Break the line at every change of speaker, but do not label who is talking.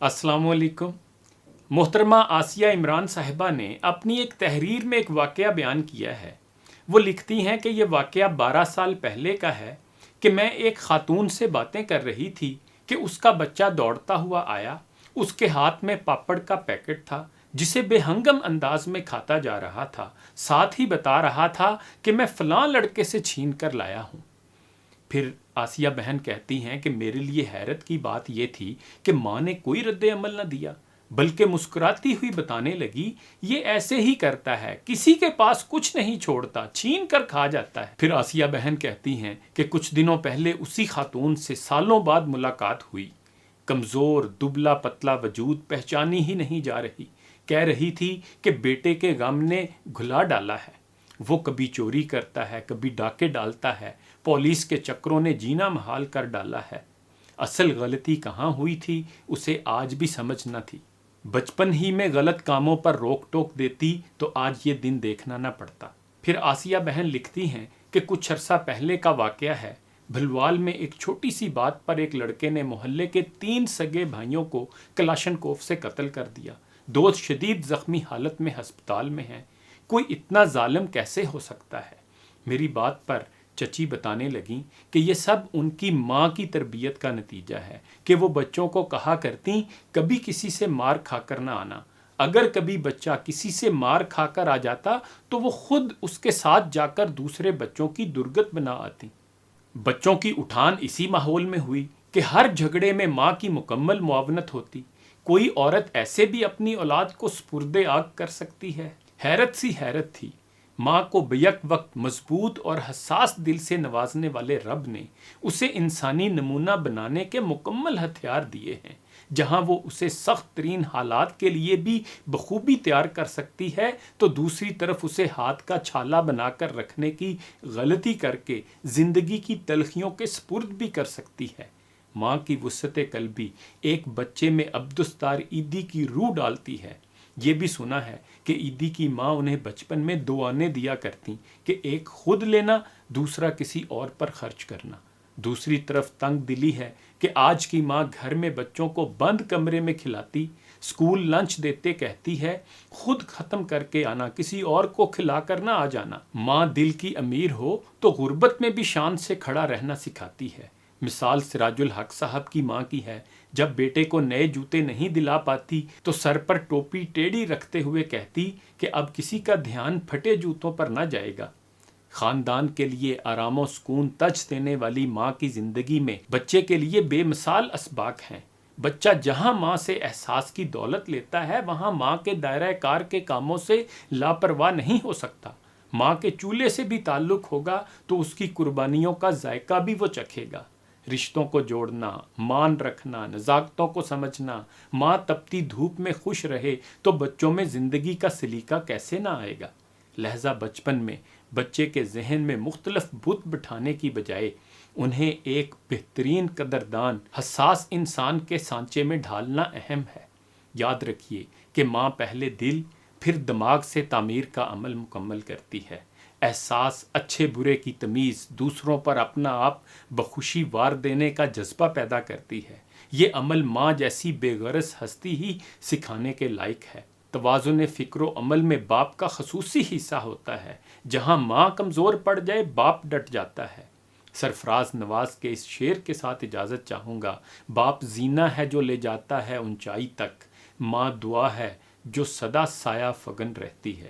السلام علیکم۔ محترمہ آسیہ عمران صاحبہ نے اپنی ایک تحریر میں ایک واقعہ بیان کیا ہے۔ وہ لکھتی ہیں کہ یہ واقعہ 12 سال پہلے کا ہے کہ میں ایک خاتون سے باتیں کر رہی تھی کہ اس کا بچہ دوڑتا ہوا آیا، اس کے ہاتھ میں پاپڑ کا پیکٹ تھا جسے بے ہنگم انداز میں کھاتا جا رہا تھا، ساتھ ہی بتا رہا تھا کہ میں فلاں لڑکے سے چھین کر لایا ہوں۔ پھر آسیہ بہن کہتی ہیں کہ میرے لیے حیرت کی بات یہ تھی کہ ماں نے کوئی رد عمل نہ دیا، بلکہ مسکراتی ہوئی بتانے لگی، یہ ایسے ہی کرتا ہے، کسی کے پاس کچھ نہیں چھوڑتا، چھین کر کھا جاتا ہے۔ پھر آسیہ بہن کہتی ہیں کہ کچھ دنوں پہلے اسی خاتون سے سالوں بعد ملاقات ہوئی۔ کمزور دبلا پتلا وجود پہچانی ہی نہیں جا رہی، کہہ رہی تھی کہ بیٹے کے غم نے گھلا ڈالا ہے، وہ کبھی چوری کرتا ہے، کبھی ڈاکے ڈالتا ہے، پولیس کے چکروں نے جینا محال کر ڈالا ہے۔ اصل غلطی کہاں ہوئی تھی اسے آج بھی سمجھ نہ تھی۔ بچپن ہی میں غلط کاموں پر روک ٹوک دیتی تو آج یہ دن دیکھنا نہ پڑتا۔ پھر آسیہ بہن لکھتی ہیں کہ کچھ عرصہ پہلے کا واقعہ ہے۔ بھلوال میں ایک چھوٹی سی بات پر ایک لڑکے نے محلے کے 3 سگے بھائیوں کو کلاشنکوف سے قتل کر دیا۔ 2 شدید زخمی حالت میں ہسپتال میں ہیں۔ کوئی اتنا ظالم کیسے ہو سکتا ہے؟ میری بات پر چچی بتانے لگیں کہ یہ سب ان کی ماں کی تربیت کا نتیجہ ہے کہ وہ بچوں کو کہا کرتی، کبھی کسی سے مار کھا کر نہ آنا۔ اگر کبھی بچہ کسی سے مار کھا کر آ جاتا تو وہ خود اس کے ساتھ جا کر دوسرے بچوں کی درگت بنا آتی۔ بچوں کی اٹھان اسی ماحول میں ہوئی کہ ہر جھگڑے میں ماں کی مکمل معاونت ہوتی۔ کوئی عورت ایسے بھی اپنی اولاد کو سپرد آگ کر سکتی ہے؟ حیرت سی حیرت تھی۔ ماں کو بیک وقت مضبوط اور حساس دل سے نوازنے والے رب نے اسے انسانی نمونہ بنانے کے مکمل ہتھیار دیے ہیں۔ جہاں وہ اسے سخت ترین حالات کے لیے بھی بخوبی تیار کر سکتی ہے تو دوسری طرف اسے ہاتھ کا چھالا بنا کر رکھنے کی غلطی کر کے زندگی کی تلخیوں کے سپرد بھی کر سکتی ہے۔ ماں کی وسعت قلبی ایک بچے میں عبدالستار عیدی کی روح ڈالتی ہے۔ یہ بھی سنا ہے کہ عیدی کی ماں انہیں بچپن میں 2 آنے دیا کرتی کہ ایک خود لینا، دوسرا کسی اور پر خرچ کرنا۔ دوسری طرف تنگ دلی ہے کہ آج کی ماں گھر میں بچوں کو بند کمرے میں کھلاتی، اسکول لنچ دیتے کہتی ہے، خود ختم کر کے آنا، کسی اور کو کھلا کر نہ آ جانا۔ ماں دل کی امیر ہو تو غربت میں بھی شان سے کھڑا رہنا سکھاتی ہے۔ مثال سراج الحق صاحب کی ماں کی ہے۔ جب بیٹے کو نئے جوتے نہیں دلا پاتی تو سر پر ٹوپی ٹیڑھی رکھتے ہوئے کہتی کہ اب کسی کا دھیان پھٹے جوتوں پر نہ جائے گا۔ خاندان کے لیے آرام و سکون تج دینے والی ماں کی زندگی میں بچے کے لیے بے مثال اسباق ہیں۔ بچہ جہاں ماں سے احساس کی دولت لیتا ہے وہاں ماں کے دائرہ کار کے کاموں سے لاپرواہ نہیں ہو سکتا۔ ماں کے چولہے سے بھی تعلق ہوگا تو اس کی قربانیوں کا ذائقہ بھی وہ چکھے گا۔ رشتوں کو جوڑنا، مان رکھنا، نزاکتوں کو سمجھنا، ماں تپتی دھوپ میں خوش رہے تو بچوں میں زندگی کا سلیقہ کیسے نہ آئے گا؟ لہذا بچپن میں بچے کے ذہن میں مختلف بت بٹھانے کی بجائے انہیں ایک بہترین قدردان، حساس انسان کے سانچے میں ڈھالنا اہم ہے۔ یاد رکھیے کہ ماں پہلے دل پھر دماغ سے تعمیر کا عمل مکمل کرتی ہے۔ احساس، اچھے برے کی تمیز، دوسروں پر اپنا آپ بخوشی وار دینے کا جذبہ پیدا کرتی ہے۔ یہ عمل ماں جیسی بے غرض ہستی ہی سکھانے کے لائق ہے۔ توازن فکر و عمل میں باپ کا خصوصی حصہ ہوتا ہے۔ جہاں ماں کمزور پڑ جائے باپ ڈٹ جاتا ہے۔ سرفراز نواز کے اس شعر کے ساتھ اجازت چاہوں گا۔ باپ زینہ ہے جو لے جاتا ہے اونچائی تک، ماں دعا ہے جو سدا سایہ فگن رہتی ہے۔